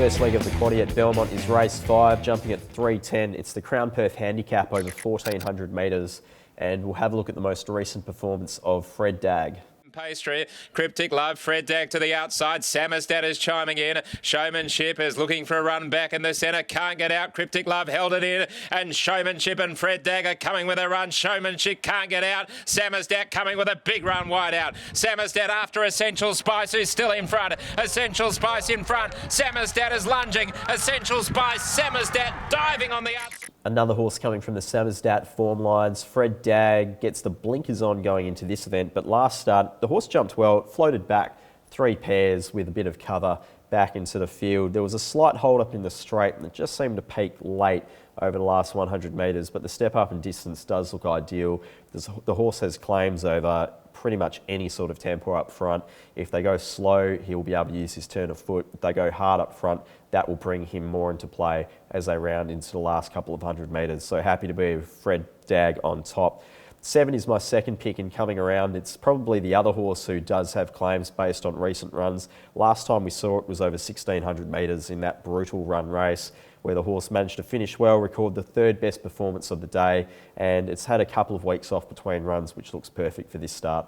First leg of the quaddie at Belmont is race 5, jumping at 3:10. It's the Crown Perth Handicap over 1,400 metres, and we'll have a look at the most recent performance of Fred Dagg. Pastry, Cryptic Love, Fred Dagg to the outside, Samizdat is chiming in, Showmanship is looking for a run back in the centre, can't get out, Cryptic Love held it in, and Showmanship and Fred Dagg are coming with a run, Showmanship can't get out, Samizdat coming with a big run wide out, Samizdat after Essential Spice who's still in front, Essential Spice in front, Samizdat is lunging, Essential Spice, Samizdat diving on the outside. Another horse coming from the Samizdat form lines. Fred Dagg gets the blinkers on going into this event, but last start, the horse jumped well, it floated back 3 pairs with a bit of cover back into the field. There was a slight hold up in the straight and it just seemed to peak late over the last 100 metres, but the step up in distance does look ideal. The horse has claims over pretty much any sort of tempo up front. If they go slow, he'll be able to use his turn of foot. If they go hard up front, that will bring him more into play as they round into the last couple of 100 metres. So happy to be with Fred Dagg on top. 7 is my second pick in coming around. It's probably the other horse who does have claims based on recent runs. Last time we saw it was over 1,600 metres in that brutal run race where the horse managed to finish well, record the 3rd best performance of the day, and it's had a couple of weeks off between runs, which looks perfect for this start.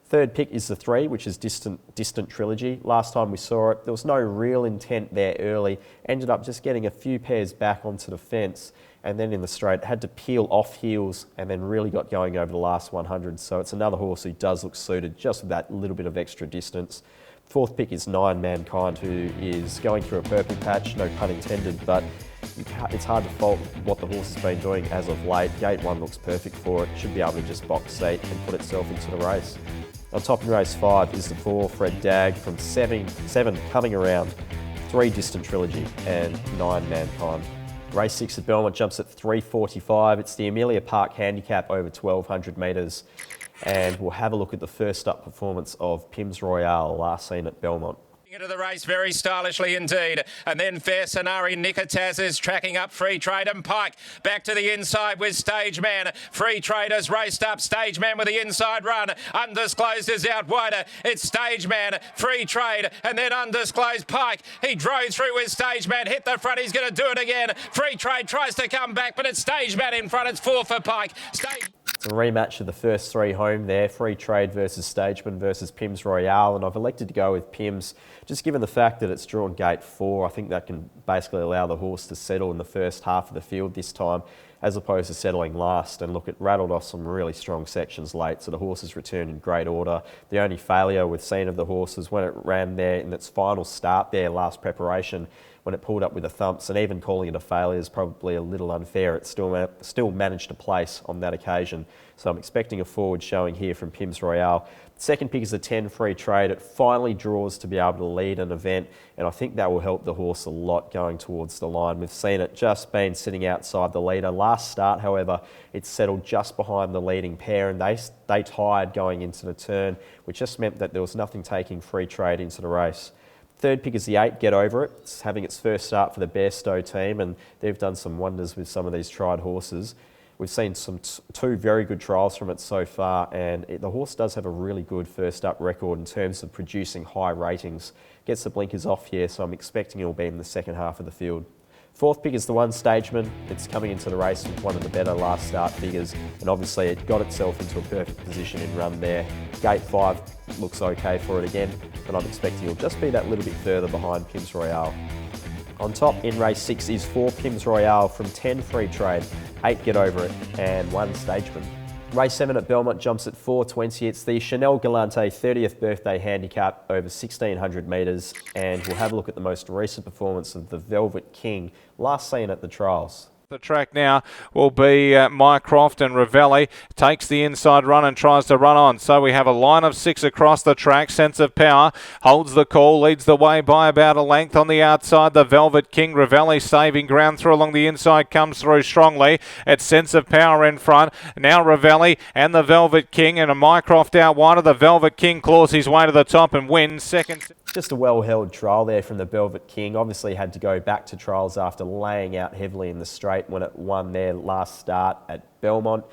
Third pick is the 3, which is Distant Trilogy. Last time we saw it, there was no real intent there early. Ended up just getting a few pairs back onto the fence, and then in the straight had to peel off heels and then really got going over the last 100. So it's another horse who does look suited just with that little bit of extra distance. 4th pick is 9 Mankind, who is going through a purple patch, no pun intended, but it's hard to fault what the horse has been doing as of late. Gate 1 looks perfect for it, should be able to just box seat and put itself into the race. On top in race 5 is the 4 Fred Dagg from 7 coming around, 3 Distant Trilogy and 9 Mankind. Race 6 at Belmont jumps at 3:45. It's the Amelia Park Handicap over 1,200 metres. And we'll have a look at the first up performance of Pims Royale, last seen at Belmont. Into the race very stylishly indeed, and then Fair Sonari Nikitaz is tracking up Free Trade and Pike back to the inside with Stage Man. Free Trade has raced up, Stage Man with the inside run, Undisclosed is out wider, it's Stage Man, Free Trade and then Undisclosed. Pike, he drove through with Stage Man, hit the front, he's going to do it again. Free Trade tries to come back, but it's Stage Man in front, it's 4 for Pike. It's a rematch of the first 3 home there, Free Trade versus Stageman versus Pims Royale, and I've elected to go with Pims just given the fact that it's drawn gate 4. I think that can basically allow the horse to settle in the first half of the field this time as opposed to settling last. And look, it rattled off some really strong sections late, so the horse has returned in great order. The only failure we've seen of the horse is when it ran there in its final start there, last preparation, when it pulled up with the thumps, and even calling it a failure is probably a little unfair. It still managed to place on that occasion. So I'm expecting a forward showing here from Pims Royale. Second pick is the 10 Free Trade. It finally draws to be able to lead an event, and I think that will help the horse a lot going towards the line. We've seen it just been sitting outside the leader. Last start, however, it settled just behind the leading pair, and they tied going into the turn, which just meant that there was nothing taking Free Trade into the race. Third pick is the 8, Get Over It. It's having its first start for the Bairstow team, and they've done some wonders with some of these tried horses. We've seen two very good trials from it so far, and the horse does have a really good first up record in terms of producing high ratings. Gets the blinkers off here, so I'm expecting it'll be in the second half of the field. 4th pick is the 1 Stageman. It's coming into the race with one of the better last start figures, and obviously it got itself into a perfect position in run there. Gate 5 looks okay for it again, but I'm expecting it'll just be that little bit further behind Pims Royale. On top in race 6 is 4 Pims Royale from 10 Free Trade, 8 Get Over It and 1 Stageman. Race 7 at Belmont jumps at 4:20. It's the Chanel Galante 30th birthday handicap over 1,600 metres, and we'll have a look at the most recent performance of the Velvet King, last seen at the trials. The track now will be Mycroft, and Ravelli takes the inside run and tries to run on. So we have a line of 6 across the track. Sense of Power holds the call, leads the way by about a length on the outside. The Velvet King, Ravelli saving ground through along the inside, comes through strongly. It's Sense of Power in front. Now Ravelli and the Velvet King, and a Mycroft out wider. The Velvet King claws his way to the top and wins second. Just a well-held trial there from the Velvet King. Obviously had to go back to trials after laying out heavily in the straight when it won their last start at Belmont.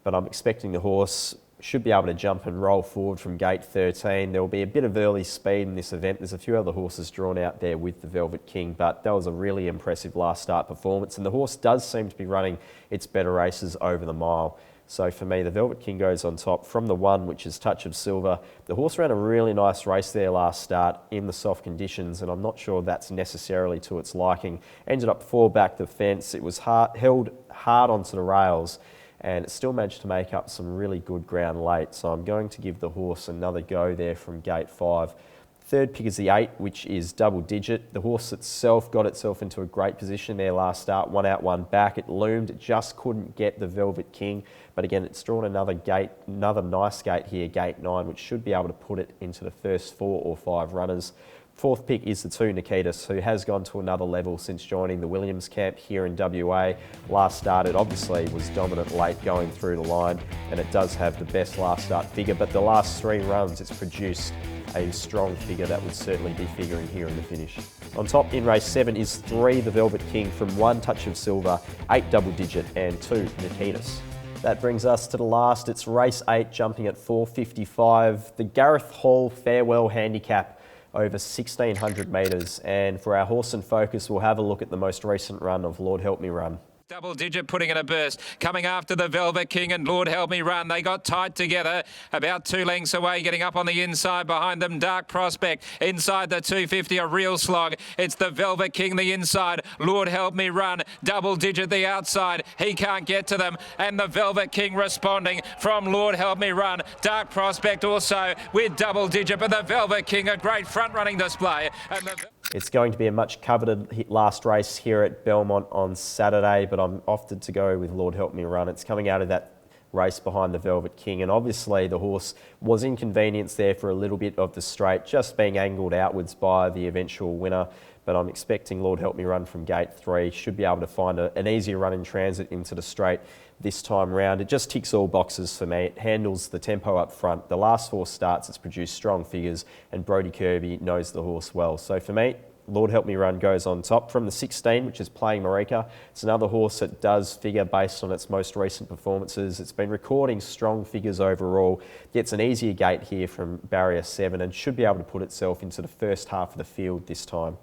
But I'm expecting the horse should be able to jump and roll forward from gate 13. There will be a bit of early speed in this event. There's a few other horses drawn out there with the Velvet King, but that was a really impressive last start performance, and the horse does seem to be running its better races over the mile. So for me, the Velvet King goes on top from the 1, which is Touch of Silver. The horse ran a really nice race there last start in the soft conditions, and I'm not sure that's necessarily to its liking. Ended up 4 back the fence. It was held hard onto the rails, and it still managed to make up some really good ground late. So I'm going to give the horse another go there from gate 5. Third pick is the 8, which is Double Digit. The horse itself got itself into a great position there last start, 1 out, 1 back. It loomed, it just couldn't get the Velvet King. But again, it's drawn another nice gate here, gate 9, which should be able to put it into the first 4 or 5 runners. Fourth pick is the 2, Nikitas, who has gone to another level since joining the Williams camp here in WA. Last started, obviously, was dominant late going through the line, and it does have the best last start figure, but the last 3 runs it's produced a strong figure that would certainly be figuring here in the finish. On top in race 7 is 3, the Velvet King, from 1, Touch of Silver, 8, Double Digit, and 2, Nikitas. That brings us to the last. It's race 8, jumping at 4:55. The Gareth Hall Farewell Handicap over 1,600 metres. And for our horse and focus, we'll have a look at the most recent run of Lord Help Me Run. Double Digit putting in a burst, coming after the Velvet King and Lord Help Me Run. They got tight together, about 2 lengths away, getting up on the inside behind them. Dark Prospect inside the 250, a real slog. It's the Velvet King the inside, Lord Help Me Run, Double Digit the outside. He can't get to them, and the Velvet King responding from Lord Help Me Run. Dark Prospect also with Double Digit, but the Velvet King, a great front running display. And it's going to be a much coveted last race here at Belmont on Saturday, but I'm opted to go with Lord Help Me Run. It's coming out of that race behind the Velvet King, and obviously the horse was inconvenienced there for a little bit of the straight, just being angled outwards by the eventual winner. But I'm expecting Lord Help Me Run from gate 3 should be able to find an easier run in transit into the straight this time round. It just ticks all boxes for me. It handles the tempo up front. The last 4 starts, it's produced strong figures, and Brodie Kirby knows the horse well. So for me, Lord Help Me Run goes on top. From the 16, which is Playing Marika, it's another horse that does figure based on its most recent performances. It's been recording strong figures overall, gets an easier gate here from barrier 7, and should be able to put itself into the first half of the field this time.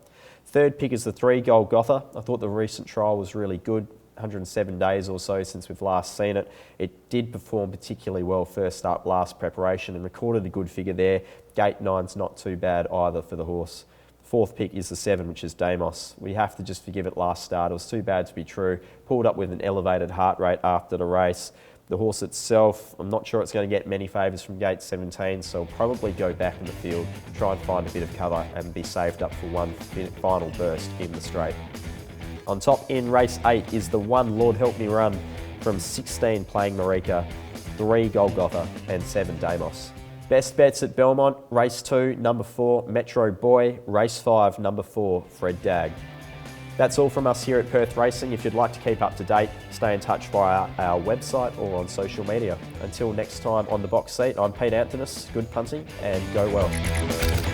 Third pick is the 3, Golgotha. I thought the recent trial was really good. 107 days or so since we've last seen it. It did perform particularly well first up last preparation and recorded a good figure there. Gate 9's not too bad either for the horse. Fourth pick is the 7, which is Damos. We have to just forgive it last start. It was too bad to be true. Pulled up with an elevated heart rate after the race. The horse itself, I'm not sure it's going to get many favours from gate 17, so I'll probably go back in the field, try and find a bit of cover and be saved up for one final burst in the straight. On top in race 8 is the 1, Lord Help Me Run, from 16, Playing Marika, 3, Golgotha, and 7, Damos. Best bets at Belmont, race 2, number 4, Metro Boy, race 5, number 4, Fred Dagg. That's all from us here at Perth Racing. If you'd like to keep up to date, stay in touch via our website or on social media. Until next time on The Box Seat, I'm Pete Antonis. Good punting and go well.